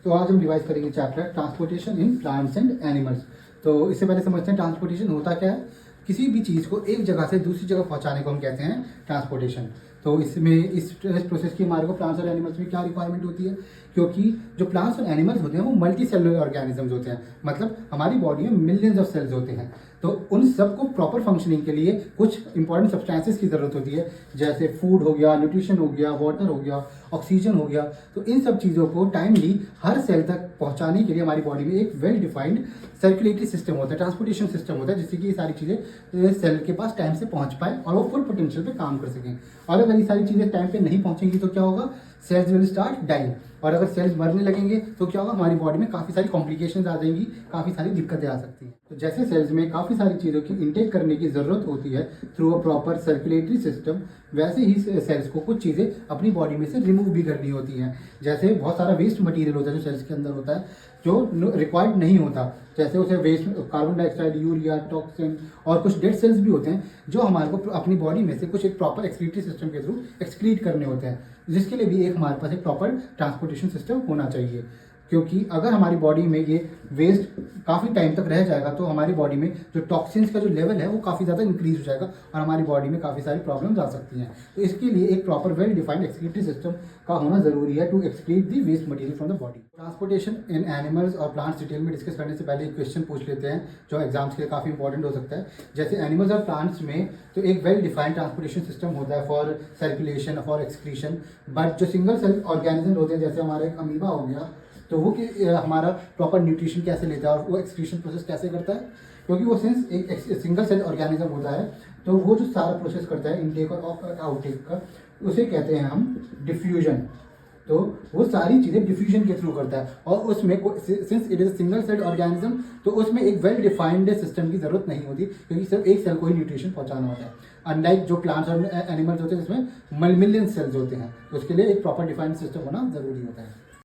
तो आज हम रिवाइज करेंगे chapter transportation in plants and animals. तो इससे पहले समझते हैं ट्रांसपोर्टेशन होता क्या है। किसी भी चीज़ को एक जगह से दूसरी जगह पहुंचाने को हम कहते हैं ट्रांसपोर्टेशन। तो इसमें इस प्रोसेस की हमारे को प्लांट्स और एनिमल्स में क्या रिक्वायरमेंट होती है, क्योंकि जो प्लांट्स और एनिमल्स होते हैं वो मल्टी सेलुलर ऑर्गेनिजम्स होते हैं, मतलब हमारी बॉडी में मिलियंस ऑफ सेल्स होते हैं। तो उन सबको प्रॉपर फंक्शनिंग के लिए कुछ इंपॉर्टेंट सब्सटेंसेस की ज़रूरत होती है, जैसे फूड हो गया, न्यूट्रिशन हो गया, वाटर हो गया, ऑक्सीजन हो गया। तो इन सब चीज़ों को टाइमली हर सेल तक पहुंचाने के लिए हमारी बॉडी में एक वेल डिफाइंड सर्कुलेटरी सिस्टम होता है, ट्रांसपोर्टेशन सिस्टम होता है, जिससे कि ये सारी चीज़ें सेल के पास टाइम से पहुंच पाए और वो फुल पोटेंशियल पे काम कर सकें। और अगर ये सारी चीज़ें टाइम पे नहीं पहुंचेंगी तो क्या होगा, सेल्स विल स्टार्ट डाइंग। और अगर सेल्स मरने लगेंगे तो क्या होगा, हमारी बॉडी में काफ़ी सारी कॉम्प्लिकेशंस आ जाएंगी, काफ़ी सारी दिक्कतें आ सकती हैं। तो जैसे सेल्स में काफ़ी सारी चीज़ों की इनटेक करने की ज़रूरत होती है through a proper circulatory system, वैसे ही सेल्स को कुछ चीज़ें अपनी बॉडी में से रिमूव भी करनी होती हैं। जैसे बहुत सारा वेस्ट मटीरियल होता है जो सेल्स के अंदर होता है, जो रिक्वायर्ड नहीं होता, जैसे उसे waste carbon dioxide, urea, toxin और कुछ डेड सेल्स भी होते हैं जो हमारे को अपनी बॉडी में से कुछ एक प्रॉपर एक्सक्रीटरी सिस्टम के थ्रू एक्सक्रीट करने होते हैं, जिसके लिए भी एक हमारे पास एक प्रॉपर ट्रांसपोर्टेशन सिस्टम होना चाहिए। क्योंकि अगर हमारी बॉडी में ये वेस्ट काफ़ी टाइम तक रह जाएगा तो हमारी बॉडी में जो टॉक्सिन्स का जो लेवल है वो काफ़ी ज़्यादा इंक्रीज हो जाएगा और हमारी बॉडी में काफ़ी सारी प्रॉब्लम्स आ सकती हैं। तो इसके लिए एक proper well defined excretory system का होना ज़रूरी है to excrete the waste material from the body. Transportation in animals और प्लांट्स डिटेल में डिस्कस करने से पहले एक क्वेश्चन पूछ लेते हैं जो एग्जाम्स के लिए काफ़ी इंपॉर्टेंट हो सकता है। जैसे एनिमल्स और प्लांट्स में तो एक वेल डिफाइंड ट्रांसपोर्टेशन सिस्टम होता है for circulation, for excretion, but जो सिंगल सेल ऑर्गेनिज्म होते हैं जैसे हमारा एक अमीबा हो गया, तो वो कि हमारा प्रॉपर न्यूट्रिशन कैसे लेता है और वो एक्सक्रीशन प्रोसेस कैसे करता है, क्योंकि वो सिंस एक सिंगल सेल ऑर्गेनिज्म होता है तो वो जो सारा प्रोसेस करता है इनटेक और आउटटेक का, उसे कहते हैं हम डिफ्यूजन। तो वो सारी चीज़ें डिफ्यूजन के थ्रू करता है और उसमें since it is single cell organism तो उसमें एक वेल डिफाइंड सिस्टम की ज़रूरत नहीं होती, क्योंकि सिर्फ एक सेल को ही न्यूट्रिशन पहुंचाना होता है। अनलाइक जो प्लांट्स और एनिमल्स होते हैं जिसमें मिलियन सेल्स होते हैं, तो उसके लिए एक प्रॉपर डिफाइंड सिस्टम होना ज़रूरी होता है।